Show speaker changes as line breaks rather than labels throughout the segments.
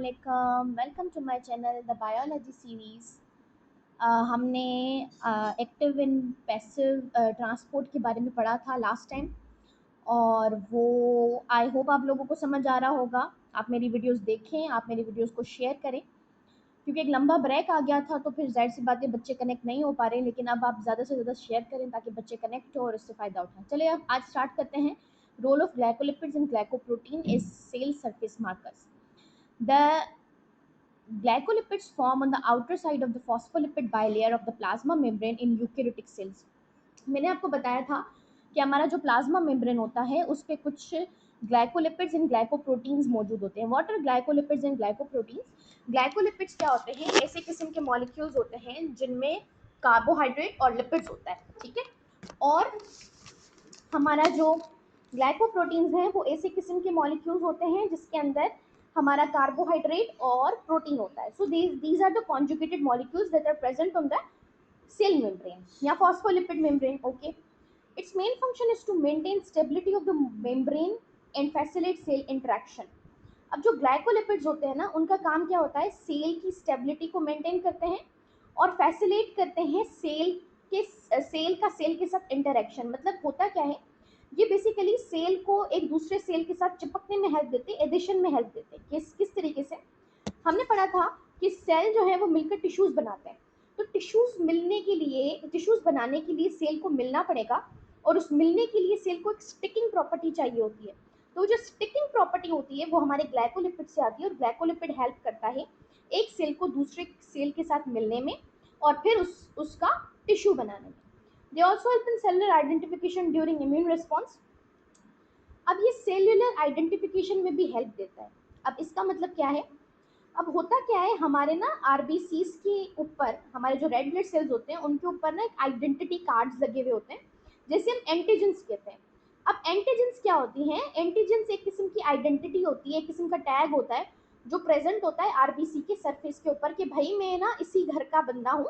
Welcome to my channel the biology series. हमने active and passive transport के बारे में पढ़ा था लास्ट टाइम, और वो आई होप आप लोगों को समझ आ रहा होगा। आप मेरी वीडियोस देखें, आप मेरी वीडियोस को शेयर करें, क्योंकि एक लंबा ब्रेक आ गया था तो फिर जाहिर सी बात है बच्चे कनेक्ट नहीं हो पा रहे। लेकिन अब आप ज़्यादा से ज़्यादा शेयर करें ताकि बच्चे कनेक्ट हो और उससे फ़ायदा उठाएं। चलिए अब आज स्टार्ट करते हैं। Role of glycolipids and glycoprotein is cell surface markers. The glycolipids form on the outer side of the phospholipid bilayer of the plasma membrane in eukaryotic cells. मैंने आपको बताया था कि हमारा जो प्लाज्मा मेम्ब्रेन होता है उस पे कुछ ग्लाइकोलिपिड्स एंड ग्लाइकोप्रोटीन्स मौजूद होते हैं। What are glycolipids and glycoproteins? Glycolipids क्या होते हैं? ऐसे किस्म के मॉलिक्यूल्स होते हैं जिनमें कार्बोहाइड्रेट और लिपिड्स होता है, ठीक है। और हमारा जो ग्लाइकोप्रोटीन्स हैं वो ऐसे किस्म के मॉलिक्यूल्स होते हैं जिसके अंदर हमारा कार्बोहाइड्रेट और प्रोटीन होता है। So these are the conjugated molecules that are present on the cell membrane या phospholipid membrane. Okay, it's main function is to maintain stability of the membrane and facilitate cell interaction. अब जो glycolipids होते हैं ना, उनका काम क्या होता है? सेल की स्टेबिलिटी को मेंटेन करते हैं और फैसिलिटेट करते हैं सेल का सेल के साथ इंटरेक्शन। मतलब होता क्या है, ये बेसिकली सेल को एक दूसरे सेल के साथ चिपकने में हेल्प देते हैं, एडिशन में हेल्प देते हैं। किस तरीके से? हमने पढ़ा था कि सेल जो है वो मिलकर टिश्यूज बनाते हैं। तो टिश्यूज बनाने के लिए सेल को मिलना पड़ेगा, और उस मिलने के लिए सेल को एक स्टिकिंग प्रॉपर्टी चाहिए होती है। तो जो स्टिकिंग प्रॉपर्टी होती है वो हमारे ग्लाइकोलिपिड से आती है, और ग्लाइकोलिपिड हेल्प करता है एक सेल को दूसरे सेल के साथ मिलने में और फिर उसका टिश्यू बनाने में। They also help in cellular identification during immune response. अब ये सेल्यूलर आइडेंटिफिकेशन में भी हेल्प देता है। अब इसका मतलब क्या है? अब होता क्या है, हमारे ना आरबीसीज के ऊपर, हमारे जो रेड ब्लड सेल्स होते हैं उनके ऊपर ना एक आइडेंटिटी कार्ड्स लगे हुए होते हैं, जैसे हम एंटीजेंस कहते हैं। अब एंटीजेंस क्या होती हैं? एंटीजेंस एक किस्म की आइडेंटिटी होती है, एक किस्म का टैग होता है जो प्रेजेंट होता है आरबीसी के सरफेस के ऊपर कि भाई मैं ना इसी घर का बंदा हूँ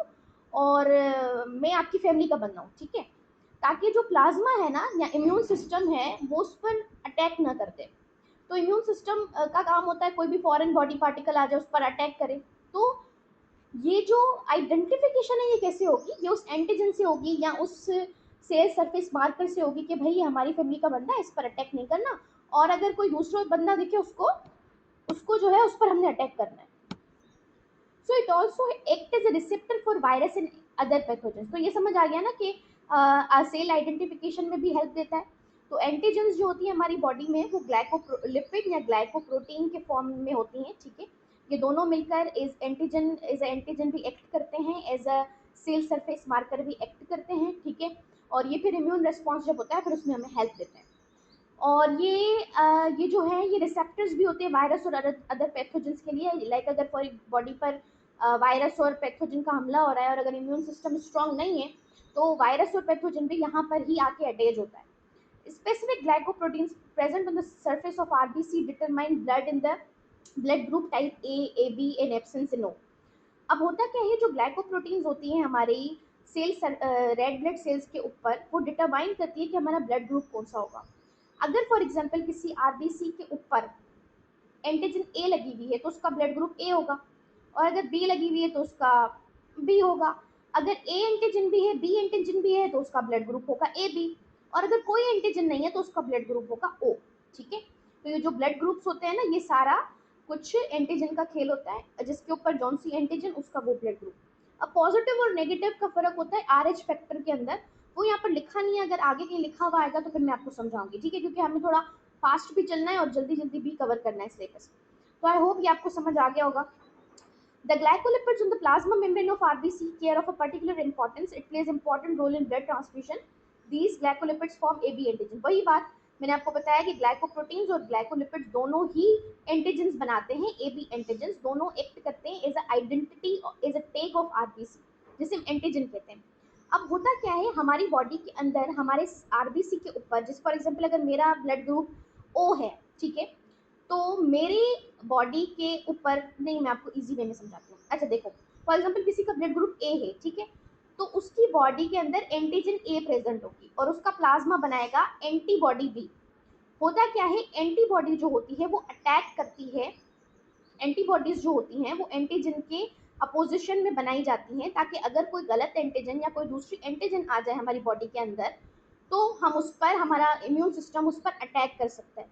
और मैं आपकी फैमिली का बंदा हूँ, ठीक है। ताकि जो प्लाज्मा है ना या इम्यून सिस्टम है वो उस पर अटैक ना कर दे। तो इम्यून सिस्टम का काम होता है कोई भी फॉरेन बॉडी पार्टिकल आ जाए उस पर अटैक करे। तो ये जो आइडेंटिफिकेशन है ये कैसे होगी? ये उस एंटीजन से होगी या उस सेल सरफेस मार्कर से होगी कि भाई ये हमारी फैमिली का बंदा है, इस पर अटैक नहीं करना। और अगर कोई दूसरा बंदा दिखे उसको उसको जो है उस पर हमने अटैक करना है। So it also act as a receptor for virus and other pathogens. तो ये समझ आ गया ना कि सेल आइडेंटिफिकेशन में भी हेल्प देता है। तो एंटीजेंस जो होती है हमारी बॉडी में वो ग्लाइकोलिपिड या ग्लाइकोप्रोटीन के फॉर्म में होती हैं, ठीक है। ये दोनों मिलकर एज एंटीजन भी एक्ट करते हैं, as a cell surface marker भी एक्ट करते हैं, ठीक है। और ये फिर इम्यून रिस्पॉन्स जब होता है फिर उसमें हमें हेल्प देते हैं। और ये जो है ये रिसेप्टर्स भी होते हैं वायरस और अदर पैथोजेंस के लिए। लाइक अगर कोई बॉडी पर वायरस और पैथोजन का हमला हो रहा है और अगर इम्यून सिस्टम स्ट्रांग नहीं है तो वायरस और पैथोजन भी यहाँ पर ही आके अटैच होता है। Specific glycoproteins present on the surface of RBC determine blood in the blood group type A, AB and absence in O। अब होता क्या है, जो ग्लाइकोप्रोटीन्स होती हैं हमारी रेड ब्लड सेल्स के ऊपर वो डिटरमाइन करती है कि हमारा ब्लड ग्रुप कौन सा होगा। अगर फॉर एग्जांपल किसी आरबीसी के ऊपर एंटीजन ए लगी हुई है तो उसका ब्लड ग्रुप ए होगा, और अगर बी लगी हुई है तो उसका बी होगा। अगर ए एंटीजन भी है, बी एंटीजन भी है तो उसका ब्लड ग्रुप होगा ए बी, और अगर कोई एंटीजन नहीं है तो उसका ब्लड ग्रुप होगा ओ, ठीक है। तो ये जो ब्लड ग्रुप्स होते हैं ना ये सारा कुछ एंटीजन का खेल होता है, जिसके ऊपर जौन सी एंटीजन उसका वो ब्लड ग्रुप। अब पॉजिटिव और नेगेटिव का फर्क होता है आरएच फैक्टर के अंदर। वो यहाँ पर लिखा नहीं है, अगर आगे कहीं लिखा हुआ आएगा तो फिर मैं आपको समझाऊंगी, ठीक है, क्योंकि हमें थोड़ा फास्ट भी चलना है और जल्दी जल्दी भी कवर करना है सिलेबस। तो आई होप ये आपको समझ आ गया होगा। The glycolipids on the plasma membrane of RBC care of a particular importance. It plays important role in blood transfusion. These glycolipids form AB antigen। वही बात मैंने आपको बताया कि ग्लाइकोप्रोटीन्स और ग्लाइकोलिपिड्स दोनों ही एंटीजेंस बनाते हैं। AB एंटीजेंस दोनों एक्ट करते हैं as a identity, as a tag of RBC, जिसे हम एंटीजन कहते हैं। अब होता क्या है, हमारी बॉडी के अंदर हमारे आरबीसी के ऊपर, जिस फॉर एग्जाम्पल अगर मेरा ब्लड ग्रुप ओ है, ठीक है, तो मेरे बॉडी के ऊपर, नहीं मैं आपको इजी वे में समझाती हूँ। अच्छा देखो, फॉर एग्जांपल किसी का ब्लड ग्रुप ए है, ठीक है, तो उसकी बॉडी के अंदर एंटीजन ए प्रेजेंट होगी और उसका प्लाज्मा बनाएगा एंटीबॉडी बी। होता क्या है, एंटीबॉडी जो होती है वो अटैक करती है एंटीबॉडीज जो होती हैं वो एंटीजन के अपोजिशन में बनाई जाती हैं, ताकि अगर कोई गलत एंटीजन या कोई दूसरी एंटीजन आ जाए हमारी बॉडी के अंदर तो हम उस पर, हमारा इम्यून सिस्टम उस पर अटैक कर सकता है।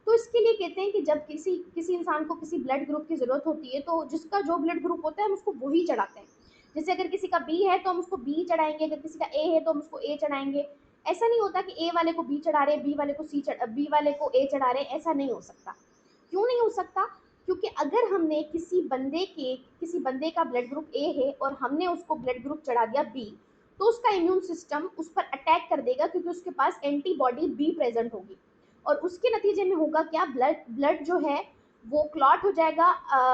तो इसके लिए कहते हैं कि जब किसी किसी इंसान को किसी ब्लड ग्रुप की ज़रूरत होती है तो जिसका जो ब्लड ग्रुप होता है हम उसको वही चढ़ाते हैं। जैसे अगर किसी का बी है तो हम उसको बी चढ़ाएंगे, अगर किसी का ए है तो हम उसको ए चढ़ाएंगे। ऐसा नहीं होता कि ए वाले को बी चढ़ा रहे, बी वाले को बी वाले को ए चढ़ा रहे, ऐसा नहीं हो सकता। क्यों नहीं हो सकता? क्योंकि अगर हमने किसी बंदे का ब्लड ग्रुप ए है और हमने उसको ब्लड ग्रुप चढ़ा दिया बी, तो उसका इम्यून सिस्टम उस पर अटैक कर देगा, क्योंकि उसके पास एंटीबॉडी बी प्रेजेंट होगी। और उसके नतीजे में होगा क्या, ब्लड ब्लड जो है वो क्लॉट हो जाएगा,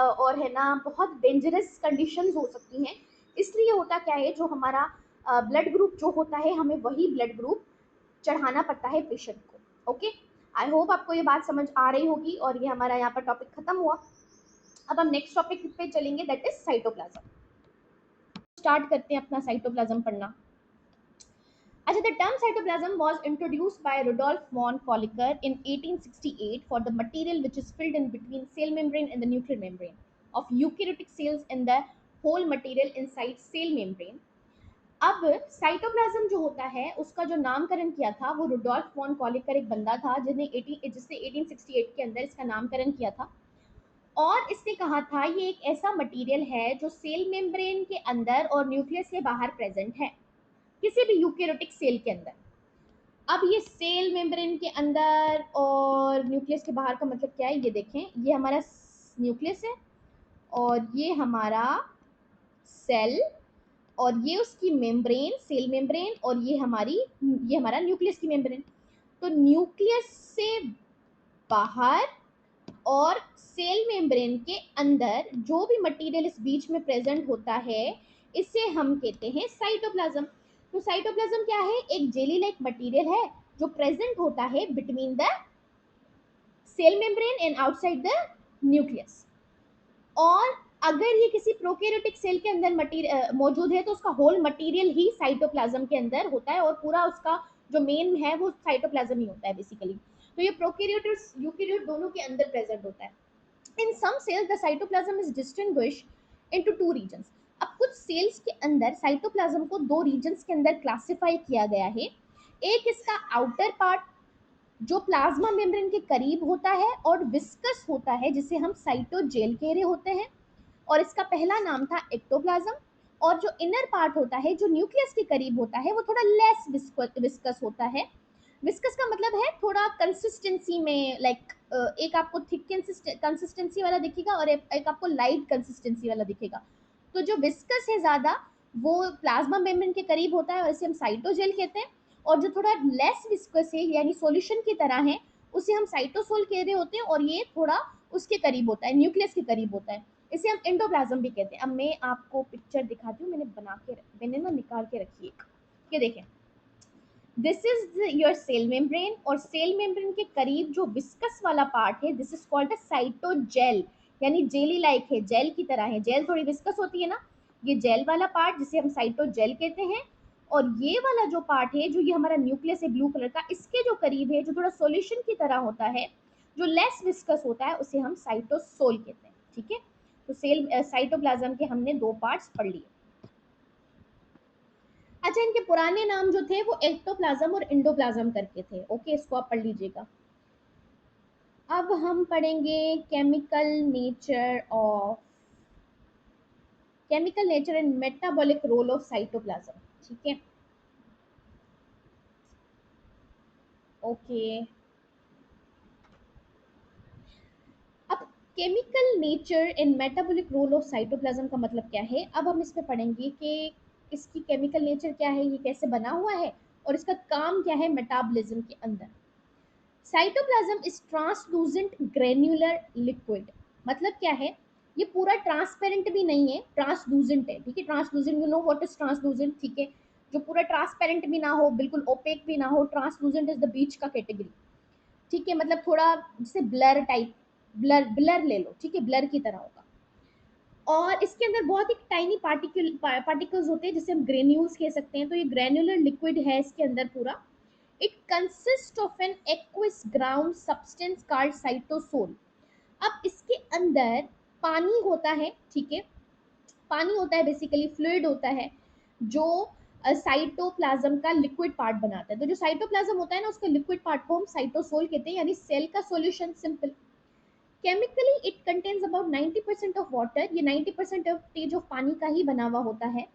और है ना बहुत डेंजरस कंडीशंस हो सकती हैं। इसलिए होता क्या है, जो हमारा ब्लड ग्रुप जो होता है हमें वही ब्लड ग्रुप चढ़ाना पड़ता है पेशेंट को। ओके, आई होप आपको ये बात समझ आ रही होगी, और ये हमारा यहाँ पर टॉपिक खत्म हुआ। अब हम नेक्स्ट टॉपिक पे चलेंगे, दैट इज साइटोप्लाज्म। स्टार्ट करते हैं अपना साइटोप्लाज्म पढ़ना। अच्छा, the term cytoplasm was introduced by Rudolf von Kolliker in 1868 for the material which is filled in between cell membrane and the nuclear membrane of eukaryotic cells and the whole material inside cell membrane. अब cytoplasm जो होता है उसका जो नामकरण किया था वो रुडोल्फ वॉन कॉलिकर एक बंदा था जिसने 1868 के अंदर इसका नामकरण किया था। और इसने कहा था ये एक ऐसा मटेरियल है जो सेल मेम्ब्रेन के अंदर और न्यूक्लियस के बाहर प्रेजेंट है, किसी भी यूकेरियोटिक सेल के अंदर। अब ये सेल मेम्ब्रेन के अंदर और न्यूक्लियस के बाहर का मतलब क्या है, ये देखें, ये हमारा न्यूक्लियस है और ये हमारा सेल, और ये उसकी मेम्ब्रेन, सेल मेम्ब्रेन, और ये हमारा न्यूक्लियस की मेम्ब्रेन। तो न्यूक्लियस से बाहर और सेल मेम्ब्रेन के अंदर जो भी मटेरियल इस बीच में प्रेजेंट होता है इसे हम कहते हैं साइटोप्लाज्म। तो साइटोप्लाज्म क्या है, एक जेली लाइक मटेरियल है जो प्रेजेंट होता है between the cell membrane and outside the nucleus. और अगर ये किसी प्रोकैरियोटिक सेल के अंदर मौजूद है तो उसका होल मटेरियल ही साइटोप्लाज्म के अंदर होता है, और पूरा उसका जो मेन है वो साइटोप्लाज्म ही होता है बेसिकली। तो ये प्रोकैरियोट और यूकैरियोट दोनों के अंदर प्रेजेंट होता है। In some cells the cytoplasm is distinguished into two regions. अब कुछ सेल्स के अंदर साइटोप्लाज्म को दो रीजन्स के अंदर क्लासिफाई किया गया है। एक इसका आउटर पार्ट जो प्लाज्मा मेम्ब्रेन के करीब होता है और विस्कस होता है, जिसे हम साइटोजेल कह रहे होते हैं, और इसका पहला नाम था एक्टोप्लाज्म। और जो इनर पार्ट होता है जो न्यूक्लियस के करीब होता है वो थोड़ा लेस विस्कस होता है। विस्कस का मतलब है थोड़ा कंसिस्टेंसी में, लाइक एक आपको थिक कंसिस्टेंसी वाला दिखेगा और एक आपको लाइट कंसिस्टेंसी वाला दिखेगा। तो जो विस्कस है ज़्यादा वो प्लाज्मा मेम्ब्रेन के करीब होता है और इसे हम साइटोजेल कहते हैं। और जो थोड़ा लेस विस्कस है यानी सॉल्यूशन की तरह है उसे हम साइटोसोल कह रहे होते हैं, और ये थोड़ा उसके करीब होता है, न्यूक्लियस के करीब होता है, इसे हम एंडोप्लाज्म भी कहते हैं। अब मैं आपको पिक्चर दिखाती हूँ, मैंने ना निकाल के रखी है, ये देखें, this is your cell membrane, और सेल मेम्ब्रेन के करीब जो विस्कस वाला पार्ट है this is called a cytogel, यानी जेली लाइक है, जेल की तरह है। जेल थोड़ी विस्कस होती है ना, ये जेल वाला पार्ट जिसे हम साइटोजेल कहते हैं। और ये वाला जो पार्ट है जो ये हमारा न्यूक्लियस है ब्लू कलर का, इसके जो करीब है जो थोड़ा सॉल्यूशन की तरह होता है, जो लेस विस्कस होता है, उसे हम साइटोसोल कहते हैं। ठीक है, तो सेल साइटोप्लाज्म के हमने दो पार्ट्स पढ़ लिए। अच्छा, इनके पुराने नाम जो थे वो एक्टोप्लाज्म और इंडोप्लाज्म करके थे। ओके, इसको आप पढ़ लीजिएगा। अब हम पढ़ेंगे chemical nature and metabolic role of cytoplasm. ठीक है, ओके। अब chemical nature and metabolic role of cytoplasm का मतलब क्या है, अब हम इसमें पढ़ेंगे कि इसकी केमिकल नेचर क्या है, ये कैसे बना हुआ है, और इसका काम क्या है मेटाबॉलिज्म के अंदर। Cytoplasm is translucent granular liquid. मतलब क्या है, ये पूरा ट्रांसपेरेंट भी नहीं है, ट्रांसलूसेंट है। ठीक है, translucent, you know what is translucent. ठीक है, जो पूरा ट्रांसपेरेंट भी ना हो, बिल्कुल ओपेक भी ना हो, ट्रांसलूसेंट इज द बीच का कैटेगरी। ठीक है, मतलब थोड़ा जैसे ब्लर टाइप, ब्लर ब्लर ले लो, ठीक है, ब्लर की तरह होगा। और इसके अंदर बहुत ही टाइनी पार्टिकल्स होते हैं जिसे हम ग्रेन्यूल्स कह सकते हैं। तो ये ग्रेन्युलर लिक्विड है इसके अंदर पूरा। It consist of an aqueous ground substance called cytosol. अब इसके अंदर पानी होता है, ठीक है, पानी होता है बेसिकली फ्लूइड होता है जो साइटोप्लाज्म का लिक्विड पार्ट बनाता है। तो जो साइटोप्लाज्म होता है ना, उसके लिक्विड पार्ट को हम साइटोसोल कहते हैं, यानी सेल का solution. Simple, chemically it contains about 90% of water, ये 90% ऑफ पानी का ही बना हुआ होता है।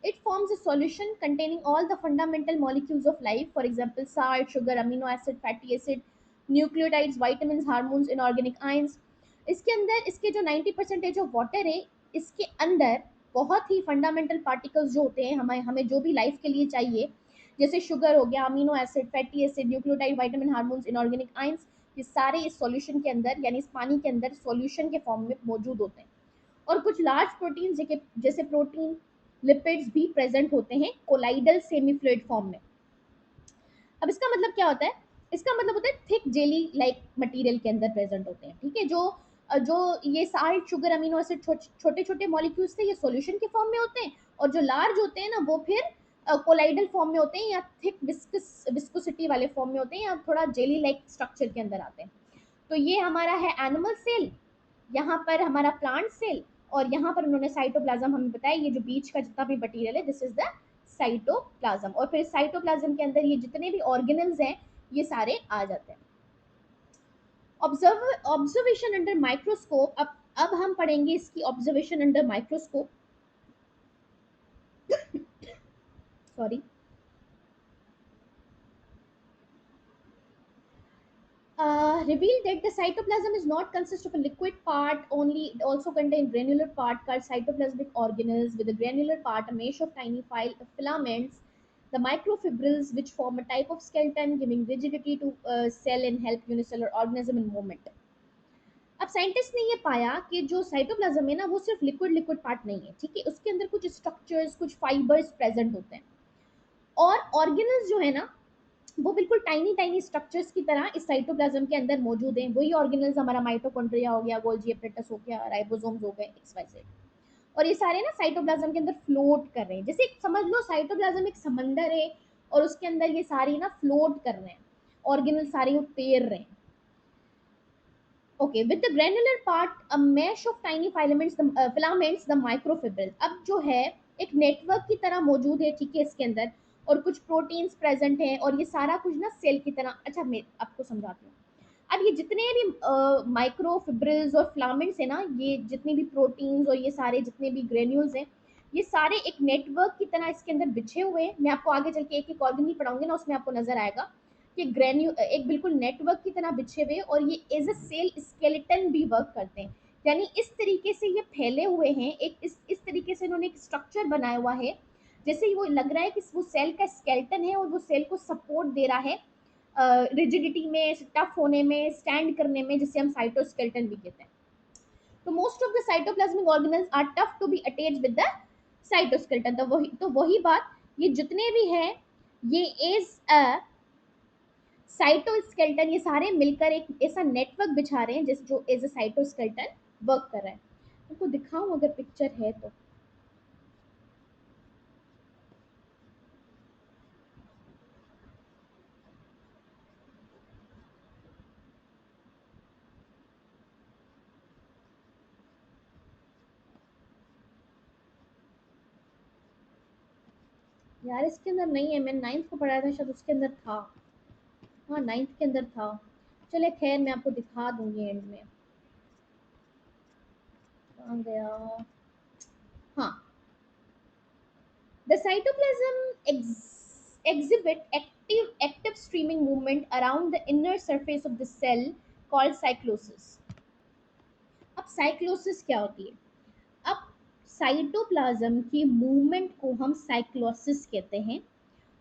It forms a solution containing all the fundamental molecules of life, for example salt, sugar, amino acid, fatty acid, nucleotides, vitamins, hormones, inorganic ions. इसके अंदर इसके जो 90% ऑफ वाटर है, इसके अंदर बहुत ही फंडामेंटल पार्टिकल्स जो होते हैं, हमें हमें जो भी लाइफ के लिए चाहिए, जैसे शुगर हो गया, amino acid, fatty acid, nucleotide, vitamin, hormones, inorganic ions, ये सारे इस सॉल्यूशन के अंदर यानी इस पानी के अंदर सॉल्यूशन के फॉर्म में मौजूद होते हैं। और कुछ लार्ज प्रोटीन जैसे प्रोटीन, लिपिड्स भी प्रेजेंट होते हैं कोलाइडल सेमी फ्लूइड फॉर्म में। अब इसका मतलब क्या होता है? इसका मतलब होता है थिक जेली लाइक मटेरियल के अंदर प्रेजेंट होते हैं, ठीक है। जो ये साल्ट, शुगर, अमीनो एसिड छोटे छोटे मॉलिक्यूल्स थे, ये सॉल्यूशन के फॉर्म में होते हैं, और जो लार्ज होते हैं ना, वो फिर कोलाइडल फॉर्म में होते हैं, या थिक विस्कोसिटी वाले फॉर्म में होते हैं, या थोड़ा जेली लाइक स्ट्रक्चर के अंदर आते हैं। तो ये हमारा है एनिमल सेल, यहाँ पर हमारा प्लांट सेल, और यहाँ पर उन्होंने साइटोप्लाज्म हमें बताया, ये जो बीच का जितना भी मटीरियल है, दिस इज द साइटोप्लाज्म। और फिर साइटोप्लाज्म के अंदर ये जितने भी ऑर्गेनल्स हैं, ये सारे आ जाते हैं। Observation under microscope. अब हम पढ़ेंगे इसकी observation under microscope. Sorry. Revealed that the cytoplasm is not consist of a liquid part only, it also contain granular part called cytoplasmic organelles, with a granular part a mesh of tiny filaments, the microfibrils, which form a type of skeleton giving rigidity to cell and help unicellular organism in movement. अब scientist ने ये पाया कि जो cytoplasm है ना, वो सिर्फ लिक्विड लिक्विड पार्ट नहीं है, ठीक है, उसके अंदर कुछ स्ट्रक्चर्स, कुछ फाइबर्स प्रेजेंट होते हैं, और ऑर्गेनल्स जो है ना, वो बिल्कुल टाइनी टाइनी स्ट्रक्चर्स की तरह इस साइटोप्लाज्म के अंदर मौजूद हैं। वही ऑर्गेनल्स हमारा माइटोकॉन्ड्रिया हो गया, गोल्जी एपरेटस हो गया, राइबोसोम्स हो गए, एक्स वाई जेड, और ये सारे ना साइटोप्लाज्म के अंदर फ्लोट कर रहे हैं। जैसे समझ लो साइटोप्लाज्म एक समंदर है, और उसके अंदर ये सारी ना फ्लोट कर रहे हैं, ऑर्गेनल सारे वो तैर रहे हैं। Okay, with the granular part a mesh of tiny filaments the microfibril. अब जो है एक नेटवर्क की तरह मौजूद है, ठीक है, इसके अंदर, और कुछ प्रोटीन्स प्रेजेंट हैं, और ये सारा कुछ ना सेल की तरह। अच्छा, मैं आपको समझाती हूँ। अब ये जितने भी माइक्रोफिब्रिल्स और फिलामेंट्स है ना, ये जितने भी प्रोटीन्स और ये सारे जितने भी ग्रेन्यूल्स हैं, ये सारे एक नेटवर्क की तरह इसके अंदर बिछे हुए हैं। मैं आपको आगे चल के एक एक ऑर्गेनल पढ़ाऊंगी ना, उसमें आपको नजर आएगा कि ग्रेन्यू एक बिल्कुल नेटवर्क की तरह बिछे हुए, और ये एज अ सेल स्केलेटन भी वर्क करते हैं। यानी इस तरीके से ये फैले हुए हैं, एक इस तरीके से इन्होंने एक स्ट्रक्चर बनाया हुआ है, जैसे वो लग रहा है कि वो सेल का स्केलेटन है, और वो सेल को सपोर्ट दे रहा है रिजिडिटी में, टफ होने में, स्टैंड करने में, जिसे हम साइटोस्केलेटन भी कहते हैं। तो most of the cytoplasmic organelles are tough to be attach with the cytoskeleton. तो वही बात, ये जितने भी हैं, ये इज अ साइटोस्केलेटन, ये सारे मिलकर एक ऐसा नेटवर्क बिछा रहे हैं जिस जो एज अ साइटोस्केलेटन वर्क कर रहा है। आपको दिखाऊं अगर पिक्चर है तो? यार इसके अंदर नहीं है, मैंने नाइन्थ को पढ़ाया था, शायद उसके अंदर था। हाँ, नाइन्थ के अंदर था। चले खैर, मैं आपको दिखा दूंगी एंड में। कहाँ गया? हाँ, the cytoplasm exhibit active streaming movement around the inner surface of the cell called cyclosis. अब साइक्लोसिस क्या होती है? अब साइटोप्लाज्म की मूवमेंट को हम साइक्लोसिस कहते हैं।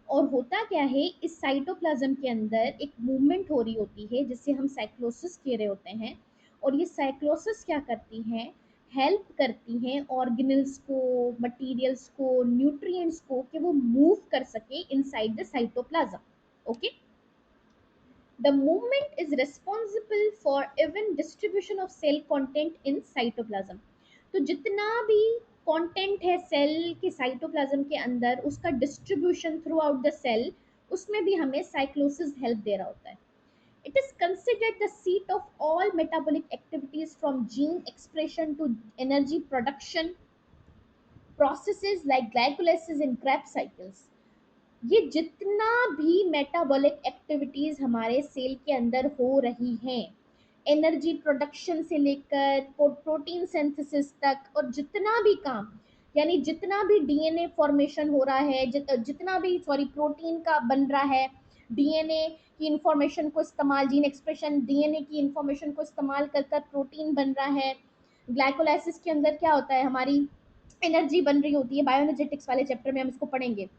और होता क्या है, इस साइटोप्लाज्म के अंदर एक मूवमेंट हो रही होती है जिसे हम साइक्लोसिस कह रहे होते हैं। और ये साइक्लोसिस क्या करती हैं? हेल्प करती हैं ऑर्गेनल्स को, मटेरियल्स को, न्यूट्रिएंट्स को, कि वो मूव कर सके inside the cytoplasm. Okay, the movement is responsible for even distribution of cell content in cytoplasm. तो जितना भी कंटेंट है सेल के साइटोप्लाज्म के अंदर, उसका distribution throughout the cell, उसमें भी हमें साइक्लोसिस हेल्प दे रहा होता है। It is considered the seat of all metabolic activities from gene expression to energy production processes like glycolysis and Krebs cycles. ये जितना भी मेटाबॉलिक एक्टिविटीज हमारे सेल के अंदर हो रही हैं, एनर्जी प्रोडक्शन से लेकर प्रोटीन सिंथेसिस तक, और जितना भी काम, यानी जितना भी डीएनए फॉर्मेशन हो रहा है, जितना भी सॉरी प्रोटीन का बन रहा है, डीएनए की इंफॉर्मेशन को इस्तेमाल, जीन एक्सप्रेशन डीएनए की इंफॉर्मेशन को इस्तेमाल कर कर प्रोटीन बन रहा है। ग्लाइकोलाइसिस के अंदर क्या होता है, हमारी एनर्जी बन रही होती है, बायोएनर्जेटिक्स वाले चैप्टर में हम इसको पढ़ेंगे।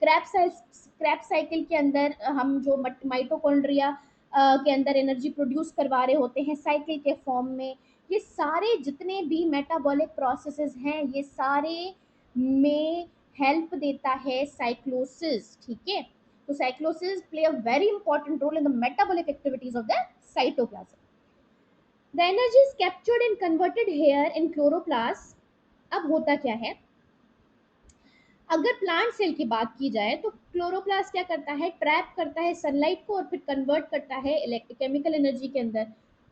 क्रैप साइकिल के अंदर हम जो माइटोकॉन्ड्रिया के अंदर एनर्जी प्रोड्यूस करवा रहे होते हैं साइकिल के फॉर्म में। ये सारे जितने भी मेटाबॉलिक प्रोसेसेस हैं, ये सारे में हेल्प देता है साइक्लोसिस, ठीक है। तो cyclosis play a very important role in the metabolic activities of the cytoplasm. The energy is captured and converted here in chloroplast. अब होता क्या है, अगर प्लांट सेल की बात की जाए तो क्लोरोप्लास्ट क्या करता है, ट्रैप करता है सनलाइट को और फिर कन्वर्ट करता है केमिकल एनर्जी के अंदर।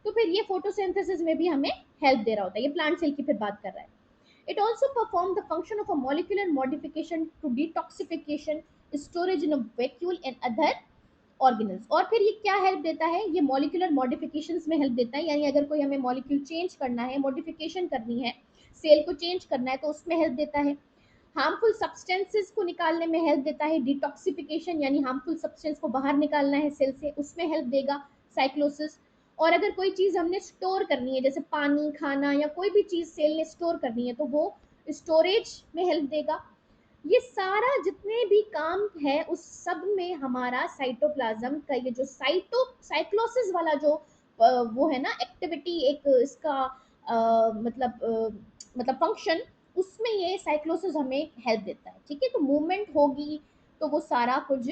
तो फिर ये फोटोसिंथेसिस में भी हमें हेल्प दे रहा होता है। ये प्लांट सेल की फिर बात कर रहा है। It also perform the function of a molecular modification to detoxification, storage in a vacuole and other organelles. और फिर ये क्या हेल्प देता है, ये मॉलिक्यूलर मॉडिफिकेशंस में हेल्प देता है, यानी अगर कोई हमें मॉलिक्यूल चेंज करना है, मॉडिफिकेशन करनी है, सेल को चेंज करना है, तो उसमें हेल्प देता है। हार्मफुल सब्सटेंसेस को निकालने में हेल्प देता है, डिटॉक्सिफिकेशन यानी हार्मफुल सब्सटेंस को बाहर निकालना है सेल से, उसमें हेल्प देगा साइक्लोसिस। और अगर कोई चीज़ हमने स्टोर करनी है, जैसे पानी, खाना या कोई भी चीज़ सेल ने स्टोर करनी है, तो वो स्टोरेज में हेल्प देगा। ये सारा जितने भी काम है उस सब में हमारा साइटोप्लाज्म का ये जो साइक्लोसिस वाला जो वो है ना एक्टिविटी, एक इसका मतलब फंक्शन, उसमें ये साइक्लोसिस हमें हेल्प देता है, ठीक है। तो मूवमेंट होगी तो वो सारा कुछ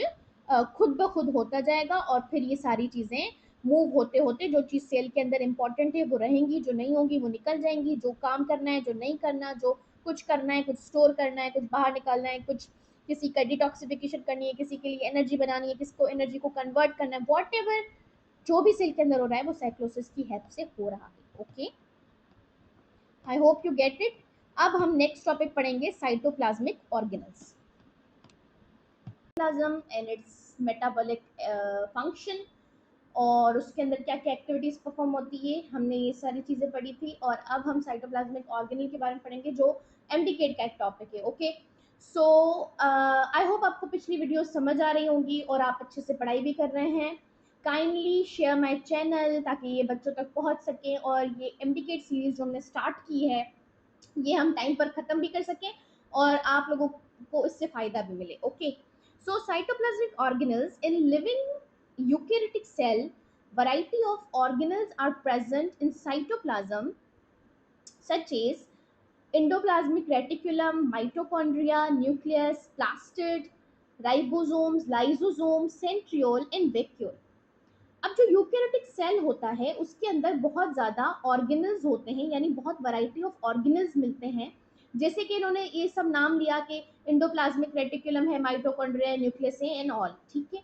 खुद ब खुद होता जाएगा, और फिर ये सारी चीज़ें मूव होते होते जो चीज़ सेल के अंदर इंपॉर्टेंट है वो रहेंगी, जो नहीं होगी वो निकल जाएंगी। जो काम करना है, जो नहीं करना, जो कुछ करना है, कुछ स्टोर करना है, कुछ बाहर निकालना है, कुछ किसी का डिटॉक्सिफिकेशन करनी है, किसी के लिए एनर्जी बनानी है, किसको एनर्जी को कन्वर्ट करना है, वॉट एवर जो भी सेल के अंदर हो रहा है वो साइक्लोसिस की हेल्प से हो रहा है। Okay, I hope you get it. अब हम नेक्स्ट टॉपिक पढ़ेंगे, cytoplasmic organelles, plasm and it's metabolic function, और उसके अंदर क्या क्या एक्टिविटीज परफॉर्म होती है, हमने ये सारी चीजें पढ़ी थी। और अब हम साइटोप्लाज्मिक ऑर्गेनल के बारे में पढ़ेंगे, जो एमडीकेट का एक टॉपिक है। ओके, सो आई होप आपको पिछली वीडियो समझ आ रही होंगी और आप अच्छे से पढ़ाई भी कर रहे हैं। काइंडली शेयर माय चैनल ताकि ये बच्चों तक पहुंच सके, और ये एमडीकेट सीरीज जो हमने स्टार्ट की है ये हम टाइम पर ख़त्म भी कर सकें और आप लोगों को इससे फ़ायदा भी मिले। Okay, so cytoplasmic organelles in living eukaryotic cell, variety of organelles are present in cytoplasm such as endoplasmic reticulum, mitochondria, nucleus, plastid, ribosomes, lysosomes, centriole and vacuole। अब जो यूकेरियोटिक सेल होता है उसके अंदर बहुत ज़्यादा ऑर्गेनल्स होते हैं, यानी बहुत वैरायटी ऑफ ऑर्गेनल्स मिलते हैं। जैसे कि इन्होंने ये सब नाम लिया कि इंडोप्लाज्मिक रेटिकुलम है, माइटोकॉन्ड्रिया, न्यूक्लियस है एंड ऑल, ठीक है।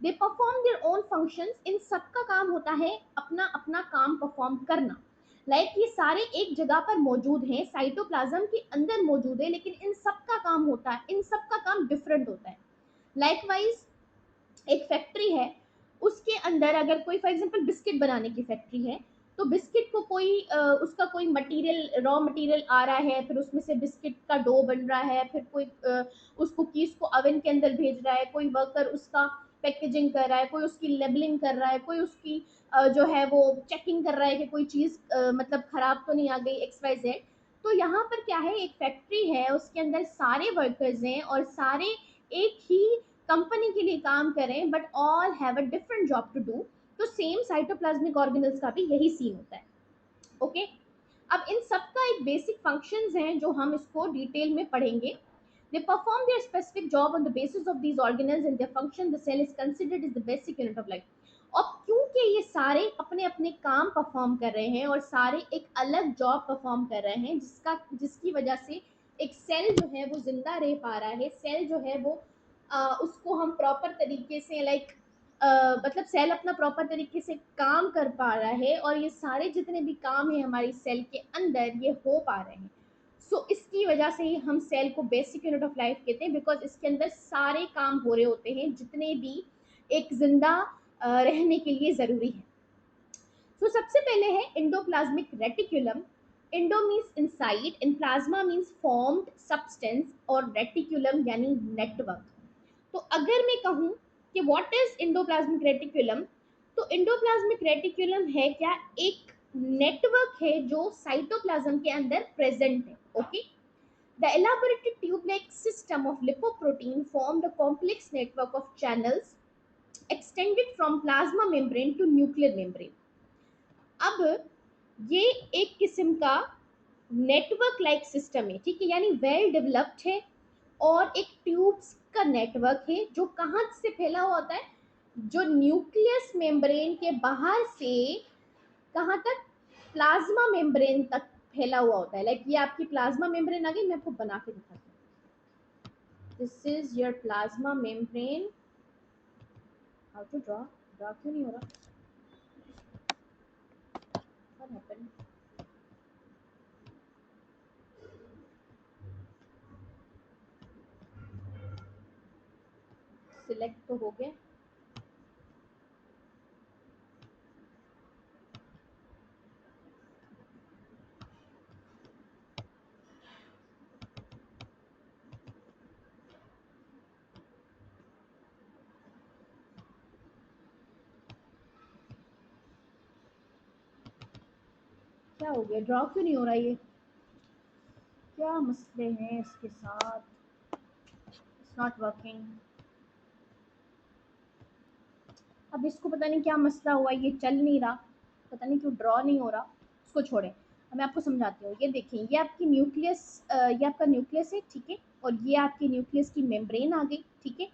They perform their own functions, इन सब का काम होता है अपना अपना काम परफॉर्म करना। ये सारे एक जगह पर मौजूद हैं, साइटोप्लाज्म के अंदर मौजूद है, लेकिन इन सब का काम होता है, इन सब का काम डिफरेंट होता है। लाइकवाइज एक फैक्ट्री है, उसके अंदर अगर कोई फॉर एग्जांपल बिस्किट बनाने की फैक्ट्री है, तो बिस्किट को कोई उसका कोई मटेरियल, रॉ मटेरियल आ रहा है, फिर उसमें से बिस्किट का डो बन रहा है, फिर कोई उस कुकीज़ को ओवन के अंदर भेज रहा है, कोई वर्कर उसका पैकेजिंग कर रहा है, कोई उसकी लेबलिंग कर रहा है, कोई उसकी जो है वो चेकिंग कर रहा है कि कोई चीज़ मतलब ख़राब तो नहीं आ गई, एक्स वाई जेड। तो यहाँ पर क्या है, एक फैक्ट्री है, उसके अंदर सारे वर्कर्स हैं और सारे एक ही कंपनी के लिए काम करें, but all have a different job to do. तो सेम साइटोप्लाज्मिक ऑर्गेनल्स का भी यही सीन होता है। ओके, अब इन सब का एक बेसिक फंक्शंस हैं जो हम इसको डिटेल में पढ़ेंगे। They perform their specific job on the basis of these organelles and their function, the cell is considered is the basic unit of life. और क्योंकि ये सारे अपने अपने काम परफॉर्म कर रहे हैं और सारे एक अलग जॉब परफॉर्म कर रहे हैं, जिसकी वजह से एक सेल जो है वो जिंदा रह पा रहा है, सेल जो है वो उसको हम प्रॉपर तरीके से मतलब सेल अपना प्रॉपर तरीके से काम कर पा रहा है और ये सारे जितने भी काम है हमारी सेल के अंदर ये हो पा रहे हैं। इसकी वजह से ही हम सेल को बेसिक यूनिट ऑफ लाइफ कहते हैं, बिकॉज इसके अंदर सारे काम हो रहे होते हैं जितने भी एक जिंदा रहने के लिए ज़रूरी है। सबसे पहले है endoplasmic reticulum. Indo means inside and plasma means formed substance और रेटिकुलम यानी नेटवर्क। तो अगर मैं कहूँ कि व्हाट इज इंडोप्लाज्मिक रेटिकुलम, तो इंडोप्लाज्मिक रेटिकुलम है क्या, एक नेटवर्क है जो साइटोप्लाज्म के अंदर प्रेजेंट है। Okay, the elaborated tube-like system of lipoprotein formed a complex network of channels extended from plasma membrane to nuclear membrane। अब ये एक किस्म का नेटवर्क लाइक सिस्टम है, ठीक है, यानी वेल डेवलप्ड है और एक ट्यूब्स का नेटवर्क है जो कहाँ से फैला हुआ होता है, जो न्यूक्लियस मेम्ब्रेन के बाहर से कहाँ तक, प्लाज्मा मेम्ब्रेन तक फैला हुआ होता है। लाइक ये आपकी प्लाज्मा मेम्ब्रेन आ गई, मैं आपको बना के दिखाती हूँ। This is your plasma membrane. How to draw, draw क्यों नहीं हो रहा, व्हाट हैपेंड। सिलेक्ट तो हो गया, क्या हो गया, ड्रॉ क्यों नहीं हो रहा, ये क्या मसले हैं इसके साथ, इट्स नॉट वर्किंग। अब इसको पता नहीं क्या मसला हुआ, ये चल नहीं रहा, पता नहीं क्यों ड्रॉ नहीं हो रहा। उसको छोड़ें, अब मैं आपको समझाती हूँ। ये देखिए, ये आपकी न्यूक्लियस, ये आपका न्यूक्लियस है, ठीक है, और ये आपकी न्यूक्लियस की मेम्ब्रेन आ गई, ठीक है।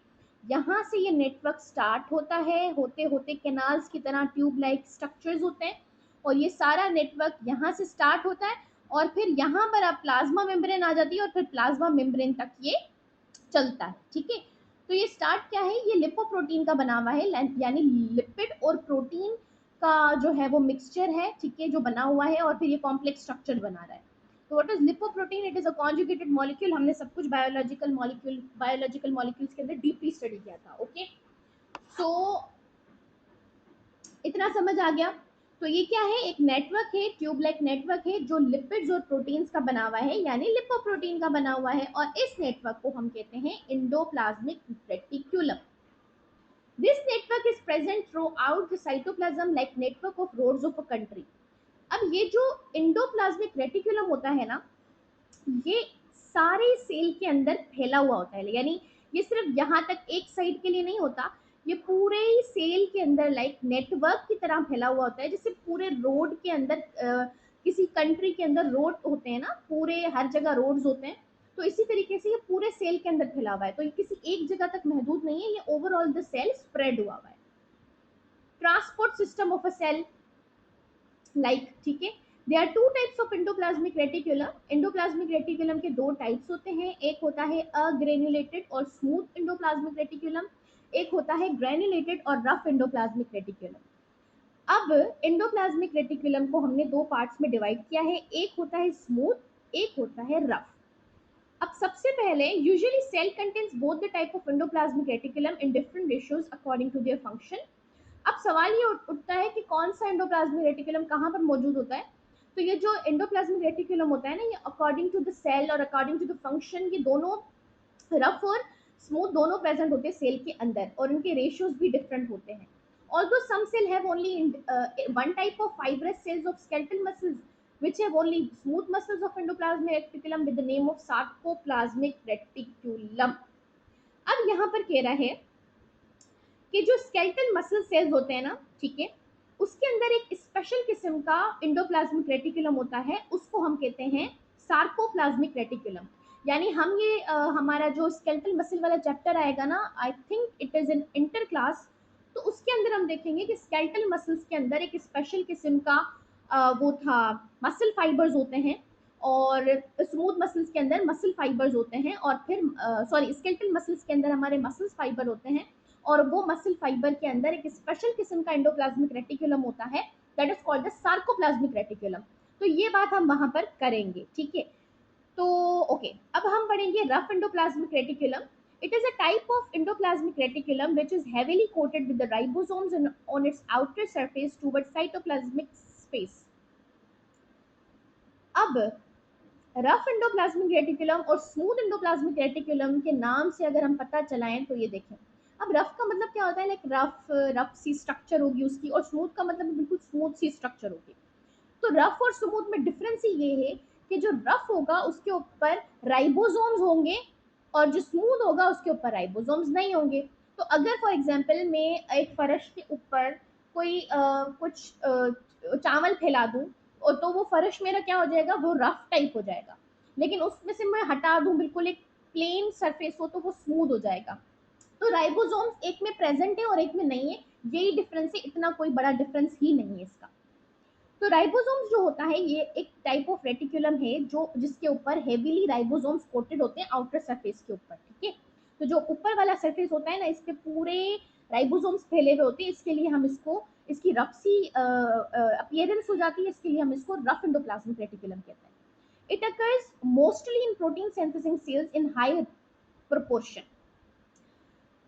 यहाँ से ये नेटवर्क स्टार्ट होता है, होते होते कैनाल्स की तरह ट्यूब लाइक स्ट्रक्चर्स होते हैं, और ये सारा नेटवर्क यहाँ से स्टार्ट होता है और फिर यहाँ पर आप प्लाज्मा मेम्ब्रेन आ जाती है और फिर प्लाज्मा मेम्ब्रेन तक ये चलता है, ठीक है। तो ये स्टार्ट क्या है, ये लिपोप्रोटीन का बना हुआ है, यानी लिपिड और प्रोटीन का जो है वो मिक्सचर है, ठीक है, जो बना हुआ है और फिर ये कॉम्प्लेक्स स्ट्रक्चर बना रहा है। तो what is lipoprotein, it is a conjugated molecule. हमने सब कुछ बायोलॉजिकल मॉलिक्यूल्स के अंदर डीपली स्टडी किया था। ओके, सो इतना समझ आ गया। तो ये क्या है, एक नेटवर्क है, ट्यूब लाइक नेटवर्क है जो लिपिड्स और प्रोटीन्स का बना हुआ है, यानी लिपोप्रोटीन का बना हुआ है, और इस नेटवर्क को हम कहते हैं endoplasmic reticulum. This network is present throughout the cytoplasm like network of roads of a country. अब ये जो इंडोप्लाज्मिक रेटिक्यूलम होता है ना, ये सारे सेल के अंदर फैला हुआ होता है, यानी ये सिर्फ यहाँ तक एक साइड के लिए नहीं होता, ये पूरे ही सेल के अंदर लाइक नेटवर्क की तरह फैला हुआ होता है। जैसे पूरे रोड के अंदर किसी कंट्री के अंदर रोड होते हैं ना, पूरे हर जगह रोड्स होते हैं, तो इसी तरीके से ये पूरे सेल के अंदर फैला हुआ है। तो ये किसी एक जगह तक महदूद नहीं है, ये ओवरऑल द सेल स्प्रेड हुआ हुआ है। Transport system of a cell, like, ठीक है, there are two types of endoplasmic reticulum. Endoplasmic reticulum के दो टाइप्स होते हैं, एक होता है अग्रेन्युलेटेड और स्मूथ इंडोप्लाज्मिक रेटिकुलम, एक होता है ग्रेन्युलेटेड और रफ इंडोप्लाज्मिक रेटिकुलम। अब इंडोप्लाज्मिक रेटिकुलम को हमने दो पार्ट्स में डिवाइड किया है, एक होता है स्मूथ, एक होता है रफ। अब सबसे पहले, usually cell contains both the type of endoplasmic reticulum in different ratios according to their function. अब सवाल ये उठता है कि कौन सा एंडोप्लाज्मिक रेटिकुलम कहाँ पर मौजूद होता है। तो ये जो एंडोप्लाज्मिक रेटिकुलम होता है ना, ये अकॉर्डिंग टू द सेल और अकॉर्डिंग टू द फंक्शन, ये दोनों रफ और स्मूथ दोनों प्रेजेंट होते हैं सेल के अंदर, और इनके रेशियोज भी डिफरेंट होते हैं। Although some cell have only one type of fibrous cells of skeletal muscles which have only smooth muscles of endoplasmic reticulum with the name of sarcoplasmic reticulum। अब यहाँ पर कह रहा है कि जो स्केलेटल मसल सेल्स होते हैं ना, ठीक है, उसके अंदर एक स्पेशल किस्म का इंडोप्लाज्मिक रेटिकुलम होता है, उसको हम कहते हैं सार्कोप्लाज्मिक रेटिकुलम। यानी हम ये हमारा जो स्केलेटल मसल वाला चैप्टर आएगा ना, I think it is in inter class, तो उसके अंदर हम देखेंगे कि स्केलेटल मसल्स के अंदर एक स्पेशल किस्म का वो था, मसल फाइबर्स होते हैं, और स्मूथ मसल्स के अंदर मसल फाइबर्स होते हैं, और फिर सॉरी, स्केलेटल मसल्स के अंदर हमारे मसल्स फाइबर होते हैं, और वो मसल फाइबर के अंदर एक स्पेशल किस्म का एंडोप्लाज्मिक रेटिकुलम होता है, that is called the sarcoplasmic reticulum. तो ये बात हम वहां पर करेंगे, ठीक है। तो ओके, अब हम पढ़ेंगे rough endoplasmic reticulum. It is a type of endoplasmic reticulum which is heavily coated with the ribosomes on its outer surface towards cytoplasmic space। अब रफ एंडोप्लाज्मिक रेटिकुलम और स्मूथ एंडोप्लाज्मिक रेटिकुलम के नाम से अगर हम पता चलाएं तो ये देखें। अब रफ का मतलब क्या होता है, लाइक रफ रफ सी स्ट्रक्चर होगी उसकी, और स्मूथ का मतलब बिल्कुल स्मूथ सी स्ट्रक्चर होगी। तो रफ और स्मूथ में डिफरेंस ही ये है कि जो रफ होगा उसके ऊपर राइबोसोम्स होंगे, और जो स्मूथ होगा उसके ऊपर राइबोसोम्स नहीं होंगे। तो अगर फॉर एग्जांपल मैं एक फर्श के ऊपर कोई कुछ चावल फैला दूं, और तो वो फर्श मेरा क्या हो जाएगा, वो रफ टाइप हो जाएगा। लेकिन उसमें से मैं हटा दूं बिल्कुल एक प्लेन सरफेस हो, तो वो स्मूथ हो जाएगा। तो राइबोसोम्स एक में प्रेजेंट है और एक में नहीं है, यही डिफरेंस है, इतना कोई बड़ा डिफरेंस ही नहीं है इसका। तो राइबोसोम्स जो होता है ये एक टाइप ऑफ रेटिकुलम है जो जिसके ऊपर हेवीली राइबोसोम्स कोटेड होते हैं आउटर सरफेस के ऊपर, ठीक है। तो जो ऊपर वाला सरफेस होता है ना, इस पे पूरे राइबोसोम्स फैले हुए होते हैं, इसके लिए हम इसको, इसकी रफ सी अपीयरेंस हो जाती है, इसके लिए हम इसको रफ एंडोप्लाज्मिक रेटिकुलम कहते हैं। It occurs mostly in protein synthesizing cells in high proportion.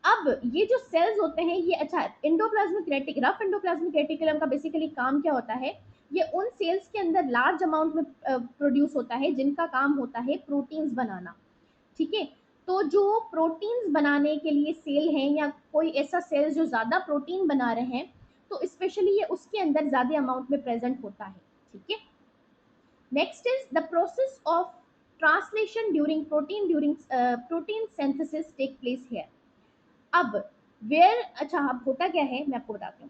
अब ये जो सेल्स होते हैं ये, अच्छा, रफ एंडोप्लाज्मिक रेटिकुलम का बेसिकली काम क्या होता है, ये उन सेल्स के अंदर लार्ज अमाउंट में प्रोड्यूस होता है जिनका काम होता है प्रोटीन्स बनाना, ठीक है। तो जो प्रोटीन्स बनाने के लिए सेल हैं, या कोई ऐसा सेल जो ज़्यादा प्रोटीन बना रहे हैं, तो स्पेशली ये उसके अंदर ज़्यादा अमाउंट में प्रेजेंट होता है, ठीक है। Next is the process of translation during protein synthesis take place here. अब वेयर, अच्छा, अब होता क्या है मैं आपको बताती हूँ।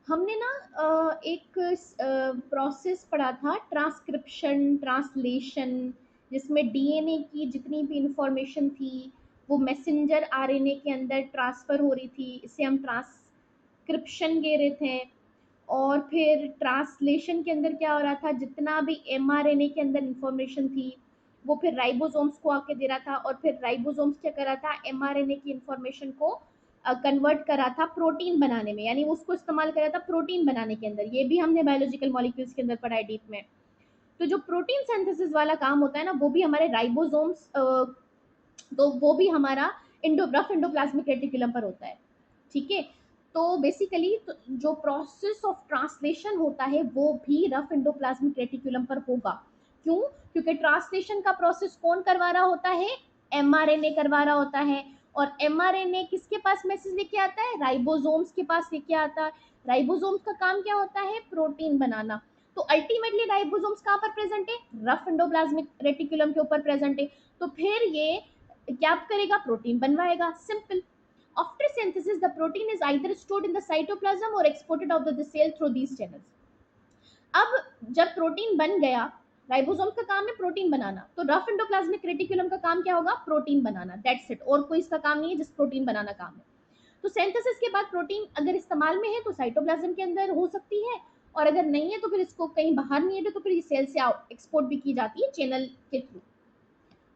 हमने ना एक प्रोसेस पढ़ा था, ट्रांसक्रिप्शन ट्रांसलेशन, जिसमें डीएनए की जितनी भी इंफॉर्मेशन थी वो मैसेंजर आरएनए के अंदर ट्रांसफर हो रही थी, इसे हम ट्रांसक्रिप्शन कह रहे थे। और फिर ट्रांसलेशन के अंदर क्या हो रहा था, जितना भी एमआरएनए के अंदर इंफॉर्मेशन थी वो फिर राइबोसोम्स को आके दे रहा था, और फिर राइबोसोम्स क्या कर रहा था, एमआरएनए की इंफॉर्मेशन को कन्वर्ट करा था प्रोटीन बनाने में, यानी उसको इस्तेमाल करा था प्रोटीन बनाने के अंदर। ये भी हमने बायोलॉजिकल मॉलिक्यूल्स के अंदर पढ़ा है डीप में। तो जो प्रोटीन सिंथेसिस वाला काम होता है ना, वो भी हमारे राइबोसोम्स, तो वो भी हमारा रफ एंडोप्लाज्मिक रेटिकुलम पर होता है, ठीक है। तो बेसिकली तो जो प्रोसेस ऑफ ट्रांसलेशन होता है वो भी रफ एंडोप्लाज्मिक रेटिकुलम पर होगा। क्यों? क्योंकि ट्रांसलेशन का प्रोसेस कौन करवा रहा होता है, एमआरएनए करवा रहा होता है। और एमआरएनए किसके पास मैसेज लेके आता है, राइबोसोम्स के पास लेके आता है। राइबोसोम्स का काम क्या होता है, प्रोटीन बनाना। तो अल्टीमेटली राइबोसोम्स कहाँ पर प्रेजेंट है, रफ एंडोप्लाज्मिक रेटिकुलम के ऊपर प्रेजेंट है। तो फिर ये क्या करेगा, प्रोटीन बनवाएगा, simple. After synthesis, the protein is either stored in the cytoplasm or exported out of the cell through these channels. अब जब प्रोटीन बन गया, राइबोसोम का काम है प्रोटीन बनाना, तो रफ एंडोप्लाज्मिक रेटिकुलम का काम क्या होगा, प्रोटीन बनाना, दैट्स इट। और कोई इसका काम नहीं है जिस प्रोटीन बनाना काम है। तो सिंथेसिस के बाद प्रोटीन अगर इस्तेमाल में है तो साइटोप्लाज्म के अंदर हो सकती है, और अगर नहीं है तो फिर इसको कहीं बाहर नहीं है तो फिर सेल से एक्सपोर्ट भी की जाती है चैनल के थ्रू।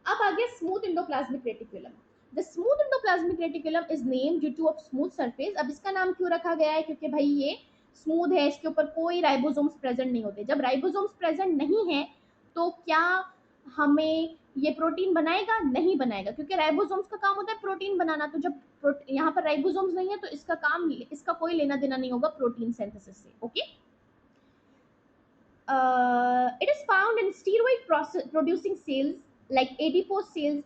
अब आगे smooth endoplasmic reticulum. The smooth endoplasmic reticulum is name due two of smooth surface. अब इसका नाम क्यों रखा गया है, क्योंकि भाई ये स्मूथ है, इसके ऊपर कोई राइबोसोम्स प्रेजेंट नहीं होते। जब राइबोसोम्स प्रेजेंट नहीं है तो क्या हमें ये प्रोटीन बनाएगा, नहीं बनाएगा, क्योंकि राइबोसोम्स का काम होता है प्रोटीन बनाना। तो जब यहाँ पर राइबोसोम्स नहीं है तो इसका काम, इसका कोई लेना देना नहीं होगा प्रोटीन सिंथेसिस से, okay. It is found in steroid producing cells like adipose cells,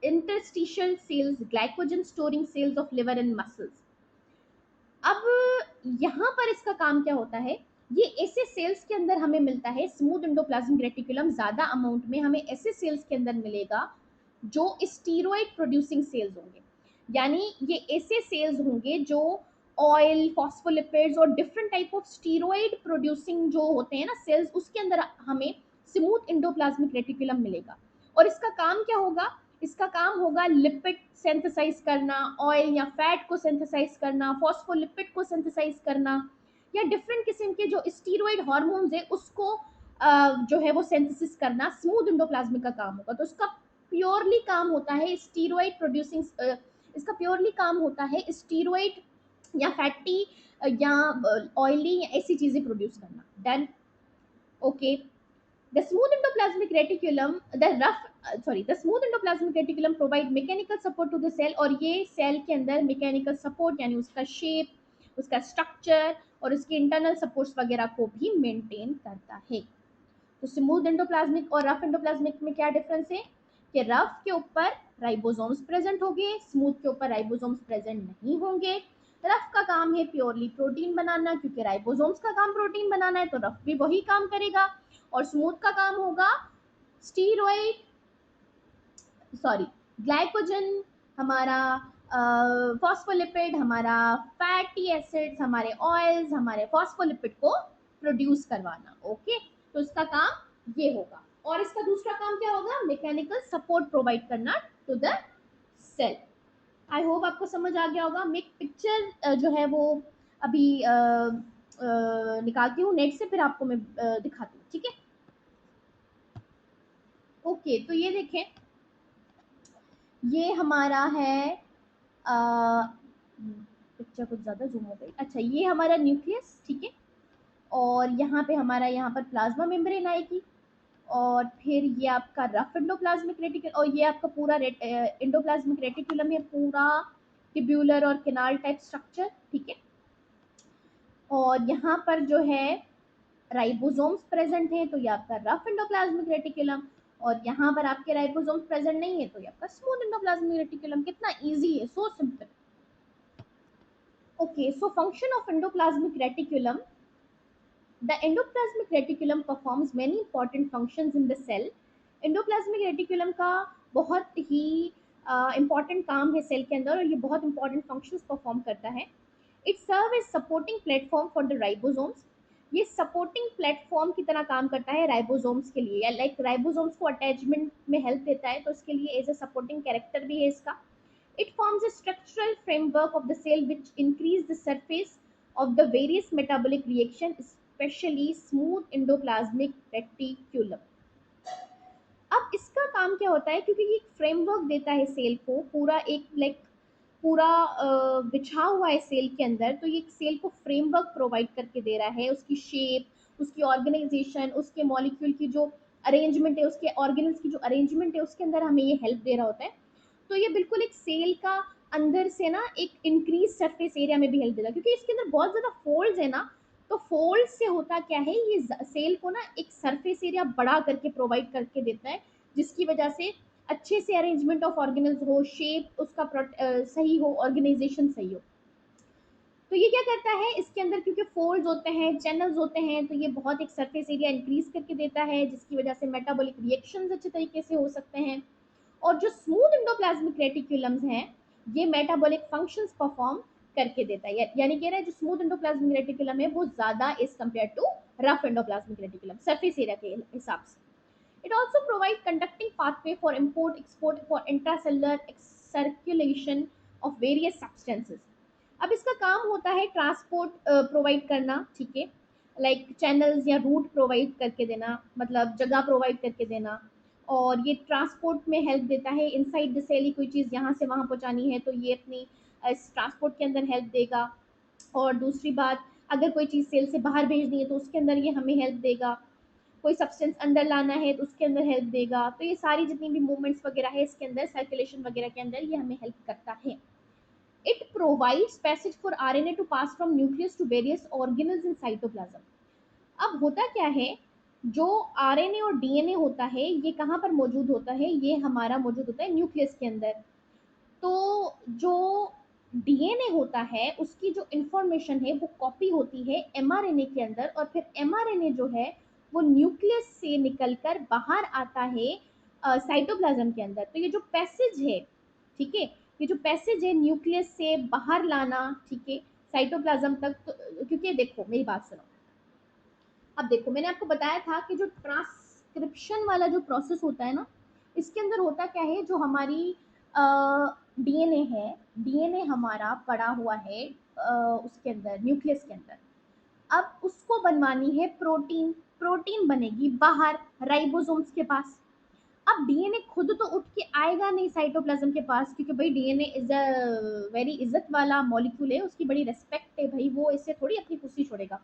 interstitial cells, glycogen storing cells of liver and muscles. अब यहाँ पर इसका काम क्या होता है, ये ऐसे सेल्स के अंदर हमें मिलता है, स्मूथ एंडोप्लाज्मिक रेटिकुलम ज्यादा अमाउंट में हमें ऐसे सेल्स के अंदर मिलेगा जो स्टीरोइड प्रोड्यूसिंग सेल्स होंगे। यानी ये ऐसे सेल्स होंगे जो ऑयल, फॉस्फोलिपिड्स और different type of steroid producing जो होते हैं ना सेल्स, उसके अंदर हमें स्मूथ एंडोप्लाज्मिक रेटिकुलम मिलेगा। और इसका काम क्या होगा, इसका काम होगा लिपिड सिंथेसाइज करना, ऑयल या फैट को सिंथेसाइज करना, फॉस्फोलिपिड को सिंथेसाइज करना, या डिफरेंट किस्म के जो स्टीरोइड हार्मोन्स है उसको जो है वो सिंथेसिस करना स्मूथ एंडोप्लाज्मिक का काम होगा। तो उसका प्योरली काम होता है स्टीरॉइड प्रोड्यूसिंग, इसका प्योरली काम होता है स्टीरॉइड या फैटी या ऑयली या ऐसी चीजें प्रोड्यूस करना। Done. Okay. The smooth endoplasmic reticulum, the smooth endoplasmic reticulum provide mechanical support to the cell, और ये सेल के अंदर मैकेनिकल सपोर्ट यानी उसका शेप, उसका स्ट्रक्चर और उसके इंटरनल सपोर्ट्स वगैरह को भी मेंटेन करता है। तो स्मूथ एंडोप्लाज्मिक और रफ एंडोप्लाज्मिक में क्या डिफरेंस है कि रफ के ऊपर राइबोसोम्स प्रेजेंट होंगे, स्मूथ के ऊपर राइबोसोम्स प्रेजेंट नहीं होंगे। रफ का काम है प्योरली प्रोटीन बनाना, क्योंकि राइबोसोम्स का काम प्रोटीन बनाना है तो रफ भी वही काम करेगा। और स्मूथ का काम होगा स्टीरॉइड, सॉरी ग्लाइकोजन, हमारा फॉस्फोलिपिड, हमारा फैटी एसिड्स, हमारे ऑयल्स, हमारे फॉस्फोलिपिड को प्रोड्यूस करवाना। ओके, तो इसका काम ये होगा। और इसका दूसरा काम क्या होगा, मैकेनिकल सपोर्ट प्रोवाइड करना to the cell. I hope आपको समझ आ गया होगा। मैं पिक्चर जो है वो अभी निकालती हूँ नेट से, फिर आपको मैं दिखाती हूँ, ठीक है। ओके, तो ये देखें, ये हमारा है पिक्चर कुछ ज़्यादा जूम हो गई। अच्छा, ये हमारा न्यूक्लियस, ठीक है। और यहाँ पे हमारा यहाँ पर प्लाज्मा मेम्ब्रेन आएगी, और फिर ये आपका रफ एंडोप्लाज्मिक रेटिकुलम, और ये आपका पूरा एंडोप्लाज्मिक रेटिकुलम है, पूरा ट्यूब्यूलर और किनाल टाइप स्ट्रक्चर, ठीक है। और यहाँ पर जो है राइबोसोम्स प्रेजेंट हैं, तो ये आपका रफ एंडोप्लाज्मिक रेटिकुलम। और यहाँ पर आपके राइबोसोम्स प्रेजेंट नहीं है तो ये आपका स्मूथ एंडोप्लाज्मिक रेटिकुलम। कितना इजी है, so simple. Okay, so function of endoplasmic reticulum. The endoplasmic reticulum performs many important functions in the cell. Endoplasmic reticulum का बहुत ही important काम है सेल के अंदर, और ये बहुत important functions perform करता है। It serves as supporting platform for the ribosomes. ये supporting platform की तरह काम करता है राइबोसोम्स के लिए, या लाइक राइबोसोम्स को अटैचमेंट में हेल्प देता है, तो इसके लिए एज ए सपोर्टिंग कैरेक्टर भी है इसका। It forms a structural framework of the cell which increase the surface of the various metabolic reaction, especially smooth endoplasmic reticulum. अब इसका काम क्या होता है, क्योंकि ये एक फ्रेमवर्क देता है सेल को, पूरा एक लाइक पूरा बिछा हुआ है सेल के अंदर, तो ये सेल को फ्रेमवर्क प्रोवाइड करके दे रहा है, उसकी शेप, उसकी ऑर्गेनाइजेशन, उसके मॉलिक्यूल की जो अरेंजमेंट है, उसके ऑर्गेनल्स की जो अरेंजमेंट है, उसके अंदर हमें ये हेल्प दे रहा होता है। तो ये बिल्कुल एक सेल का अंदर से ना एक इंक्रीज सरफेस एरिया में भी हेल्प देगा, क्योंकि इसके अंदर बहुत ज़्यादा फोल्ड्स है ना, तो फोल्ड से होता क्या है, ये सेल को ना एक सरफेस एरिया बड़ा करके प्रोवाइड करके देता है, जिसकी वजह से अच्छे से अरेंजमेंट ऑफ ऑर्गेनल्स हो, शेप उसका सही हो, ऑर्गेनाइजेशन सही हो। तो ये क्या करता है इसके अंदर, क्योंकि फोल्ड्स होते हैं, चैनल्स होते हैं, तो ये बहुत एक सरफेस एरिया इंक्रीज करके देता है, जिसकी वजह से मेटाबॉलिक रिएक्शंस अच्छे तरीके से हो सकते हैं। और जो स्मूथ एंडोप्लाज्मिक रेटिकुलम्स हैं, ये मेटाबॉलिक फंक्शंस परफॉर्म करके देता है, यानी कह रहा है जो स्मूथ एंडोप्लाज्मिक रेटिकुलम है वो ज्यादा as compare to rough endoplasmic reticulum surface area के हिसाब से। It also provides conducting pathway for import, export, for intracellular circulation of various substances. अब इसका काम होता है ट्रांसपोर्ट प्रोवाइड करना, ठीक है, लाइक चैनल्स या रूट प्रोवाइड करके देना, मतलब जगह प्रोवाइड करके देना। और ये ट्रांसपोर्ट में हेल्प देता है, इनसाइड द सेल कोई चीज़ यहाँ से वहाँ पहुँचानी है तो ये अपनी इस ट्रांसपोर्ट के अंदर हेल्प देगा। और दूसरी बात, अगर कोई चीज़ सेल से बाहर भेजनी है तो उसके अंदर ये हमें हेल्प देगा, कोई सब्सटेंस अंदर लाना है तो उसके अंदर हेल्प देगा। तो ये सारी जितनी भी मूवमेंट्स वगैरह है इसके अंदर, सर्कुलेशन वगैरह के अंदर ये हमें हेल्प करता है। It provides passage for RNA to pass from nucleus to various organelles in cytoplasm. अब होता क्या है, जो आरएनए और डीएनए होता है ये कहाँ पर मौजूद होता है, ये हमारा मौजूद होता है न्यूक्लियस के अंदर। तो जो डीएनए होता है उसकी जो इंफॉर्मेशन है वो कॉपी होती है एमआरएनए के अंदर, और फिर एमआरएनए जो है वो न्यूक्लियस से निकलकर बाहर आता है साइटोप्लाज्म के अंदर। तो ये जो पैसेज है, ठीक है, ये जो पैसेज है न्यूक्लियस से बाहर लाना, ठीक है, साइटोप्लाज्म तक, तो क्योंकि देखो मेरी बात सुनो, अब देखो मैंने आपको बताया था कि जो ट्रांसक्रिप्शन वाला जो प्रोसेस होता है ना, इसके अंदर होता क्या है, जो हमारी डीएनए है, डीएनए हमारा पड़ा हुआ है उसके अंदर न्यूक्लियस के अंदर। अब उसको बनवानी है प्रोटीन, प्रोटीन बनेगी बाहर राइबोसोम्स के पास। अब डीएनए खुद तो उठ के आएगा नहीं साइटोप्लाज्म के पास, क्योंकि भाई डीएनए इज अ वेरी इज्जत वाला मॉलिक्यूल है, उसकी बड़ी रेस्पेक्ट है भाई, वो इससे थोड़ी अपनी खुशी छोड़ेगा।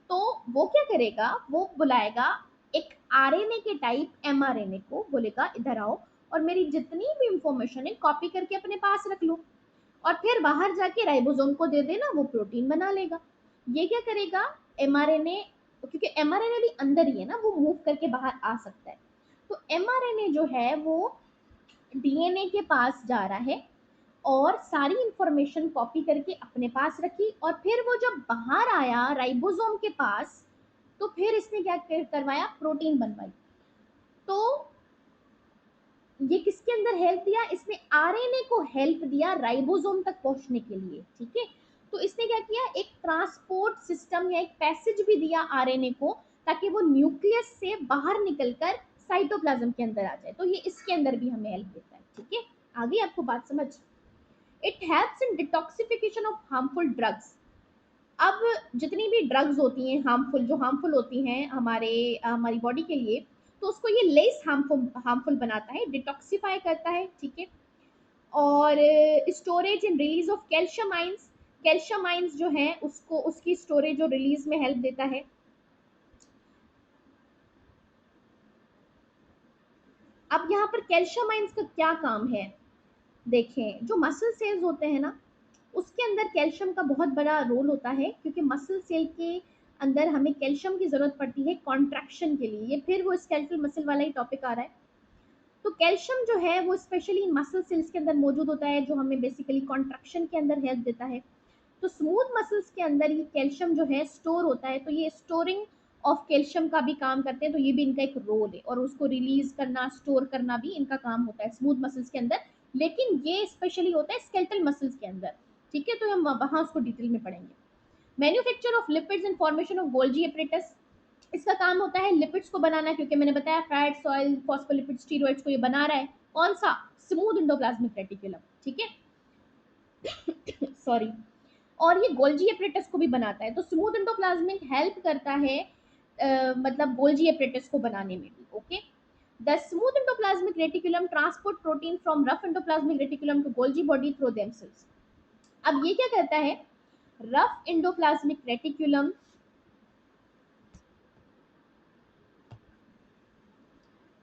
तो वो क्या करेगा, वो बुलाएगा एक आरएनए के टाइप एमआरएनए को, बोलेगा इधर आओ और मेरी जितनी भी इंफॉर्मेशन है कॉपी करके अपने पास रख लो, और फिर बाहर जाके राइबोसोम को दे देना, वो प्रोटीन बना लेगा। ये क्या करेगा, एमआरएनए, क्योंकि एमआरएनए भी अंदर ही है ना, वो मूव करके बाहर आ सकता है। तो एमआरएनए जो है वो डीएनए के पास जा रहा है और सारी इंफॉर्मेशन कॉपी करके अपने पास रखी, और फिर वो जब बाहर आया राइबोसोम के पास, तो फिर इसने क्या करवाया, प्रोटीन बनवाई। तो ये किसके अंदर हेल्प दिया, इसने आरएनए को हेल्प दिया राइबोसोम तक पहुंचने के लिए, ठीक है। तो इसने क्या किया, एक ट्रांसपोर्ट सिस्टम या एक पैसेज भी दिया आरएनए को, ताकि वो न्यूक्लियस से बाहर निकलकर साइटोप्लाज्म के अंदर आ जाए। तो ये इसके अंदर भी हमें हेल्प देता है, ठीक है। आगे आपको बात समझ। It helps in detoxification of harmful drugs. अब जितनी भी ड्रग्स होती हैं हार्मफुल, जो हार्मफुल होती हैं हमारी बॉडी के लिए, तो उसको ये लेस हार्मफुल बनाता है, डिटॉक्सिफाई करता है, ठीक है। और storage and release of calcium ions, calcium ions जो है उसको, उसकी स्टोरेज और रिलीज में हेल्प देता है। अब यहाँ पर कैल्शियम आइंस का क्या काम है, देखें, जो मसल सेल्स होते हैं ना, उसके अंदर कैल्शियम का बहुत बड़ा रोल होता है, क्योंकि मसल सेल के अंदर हमें कैल्शियम की जरूरत पड़ती है कॉन्ट्रैक्शन के लिए। ये फिर वो स्केलेटल मसल वाला ही टॉपिक आ रहा है। तो कैल्शियम जो है वो स्पेशली मसल सेल्स के अंदर मौजूद होता है, जो हमें बेसिकली कॉन्ट्रैक्शन के अंदर हेल्प देता है। तो स्मूथ मसल्स के अंदर ये कैल्शियम जो है स्टोर होता है, तो ये स्टोरिंग ऑफ कैल्शियम का भी काम करते हैं, तो ये भी इनका एक रोल है, और उसको रिलीज करना, स्टोर करना भी इनका काम होता है स्मूथ मसल्स के अंदर। लेकिन ये स्पेशली होता है स्केलेटल मसल्स के अंदर, ठीक है। तो हम वहां उसको डिटेल में पढ़ेंगे। Manufacture of lipids and formation of Golgi apparatus, इसका काम होता है लिपिड्स को बनाना, क्योंकि मैंने बताया फैट, सॉइल, फॉस्फोलिपिड, स्टीरॉइड्स को ये बना रहा है। कौन सा, स्मूथ एंडोप्लाज्मिक रेटिकुलम, ठीक है। सॉरी। और ये गोल्जी एपरेटस को भी बनाता है। तो स्मूथ एंडोप्लाज्मिक हेल्प करता है मतलब गोल्जी एपरेटस को बनाने में भी, okay. The smooth endoplasmic reticulum transport protein from rough endoplasmic reticulum to Golgi body through themselves. अब ये क्या करता है, रफ एंडोप्लाज्मिक रेटिकुलम,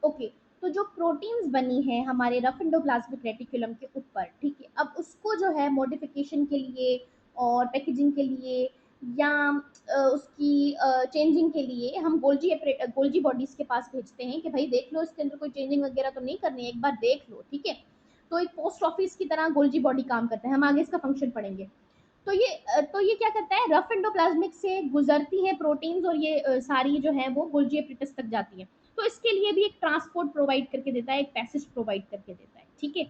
ओके, तो जो प्रोटीन्स बनी है हमारे रफ एंडोप्लाज्मिक रेटिकुलम के ऊपर, ठीक है, अब उसको जो है मॉडिफिकेशन के लिए और पैकेजिंग के लिए, या उसकी चेंजिंग के लिए हम गोल्जी बॉडीज के पास भेजते हैं कि भाई देख लो, इसके अंदर कोई चेंजिंग वगैरह तो नहीं करनी है, एक बार देख लो, ठीक है। तो एक पोस्ट ऑफिस की तरह गोल्जी बॉडी काम करता है, हम आगे इसका फंक्शन पढ़ेंगे। तो ये क्या करता है, रफ एंडोप्लाज्मिक से गुजरती है प्रोटीन्स, और ये सारी जो है वो गोल्जी एपरेटस तक जाती है। तो इसके लिए भी एक ट्रांसपोर्ट प्रोवाइड करके देता है, एक पैसेज प्रोवाइड करके देता है, ठीक है।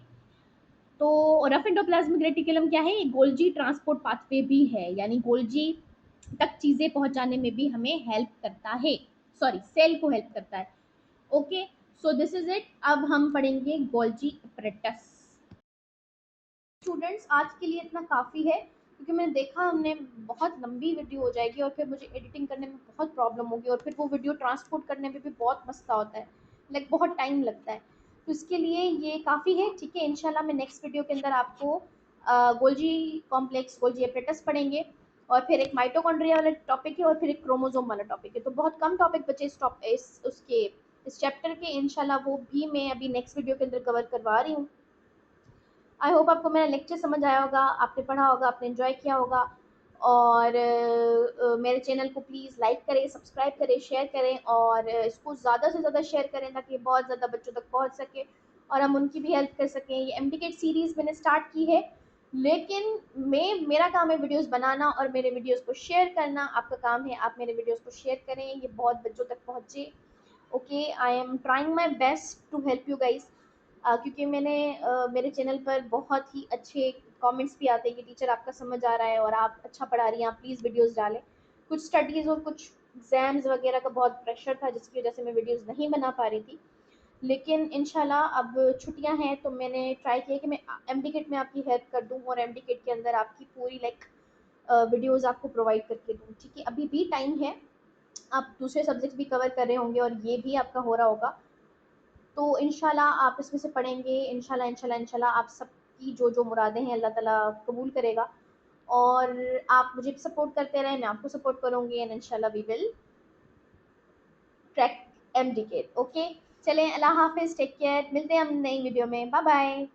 तो रफ एंडोप्लाज्मिक रेटिकुलम क्या है, ये गोल्जी ट्रांसपोर्ट पाथवे भी है, यानी गोल्जी तक चीजें पहुंचाने में भी हमें हेल्प करता है, सॉरी सेल को हेल्प करता है, okay. So this is it. अब हम पढ़ेंगे गोल्जी एपरेटस। स्टूडेंट्स आज के लिए इतना काफ़ी है, क्योंकि मैंने देखा हमने बहुत लंबी वीडियो हो जाएगी, और फिर मुझे एडिटिंग करने में बहुत प्रॉब्लम होगी, और फिर वो वीडियो ट्रांसपोर्ट करने में भी बहुत मसला होता है, लाइक बहुत टाइम लगता है। तो इसके लिए ये काफ़ी है, ठीक है। इंशाल्लाह मैं नेक्स्ट वीडियो के अंदर आपको गोल्जी कॉम्प्लेक्स, गोल्जी एपरेटस पढ़ेंगे, और फिर एक माइटोकॉन्ड्रिया वाला टॉपिक है, और फिर एक क्रोमोजोम वाला टॉपिक है। तो बहुत कम टॉपिक बचे इस चैप्टर के, इंशाल्लाह वो भी मैं अभी नेक्स्ट वीडियो के अंदर कवर करवा रही हूँ। आई होप आपको मेरा लेक्चर समझ आया होगा, आपने पढ़ा होगा, आपने एंजॉय किया होगा। और मेरे चैनल को प्लीज़ लाइक करें, सब्सक्राइब करें, शेयर करें, और इसको ज़्यादा से ज़्यादा शेयर करें, ताकि बहुत ज़्यादा बच्चों तक पहुंच सके और हम उनकी भी हेल्प कर सकें। ये एमडीकेट सीरीज़ मैंने स्टार्ट की है, लेकिन मेरा काम है वीडियोस बनाना और मेरे वीडियोस को शेयर करना। आपका काम है आप मेरे वीडियोस को शेयर करें, ये बहुत बच्चों तक पहुँचे, okay. I am trying my best to help you guys, क्योंकि मेरे चैनल पर बहुत ही अच्छे कमेंट्स भी आते हैं कि टीचर आपका समझ आ रहा है और आप अच्छा पढ़ा रही हैं, आप प्लीज़ वीडियोस डालें। कुछ स्टडीज़ और कुछ एग्ज़ाम्स वगैरह का बहुत प्रेशर था, जिसकी वजह से मैं वीडियोस नहीं बना पा रही थी। लेकिन इंशाल्लाह अब छुट्टियां हैं, तो मैंने ट्राई किया कि मैं एमडीकेट में आपकी हेल्प कर दूं, और एमडीकेट के अंदर आपकी पूरी वीडियोस आपको प्रोवाइड करके दूं, ठीक है। अभी भी टाइम है, आप दूसरे सब्जेक्ट भी कवर कर रहे होंगे और ये भी आपका हो रहा होगा। तो इंशाल्लाह आप इसमें से पढ़ेंगे, इंशाल्लाह इंशाल्लाह इंशाल्लाह आप सबकी जो जो मुरादें हैं अल्लाह ताला कबूल करेगा। और आप मुझे सपोर्ट करते रहें, मैं आपको सपोर्ट करूँगी, एंड इंशाल्लाह वी विल क्रैक एमडीके। ओके, चलें, अल्लाह हाफिज़, टेक केयर, मिलते हैं हम नई वीडियो में, बाय बाय।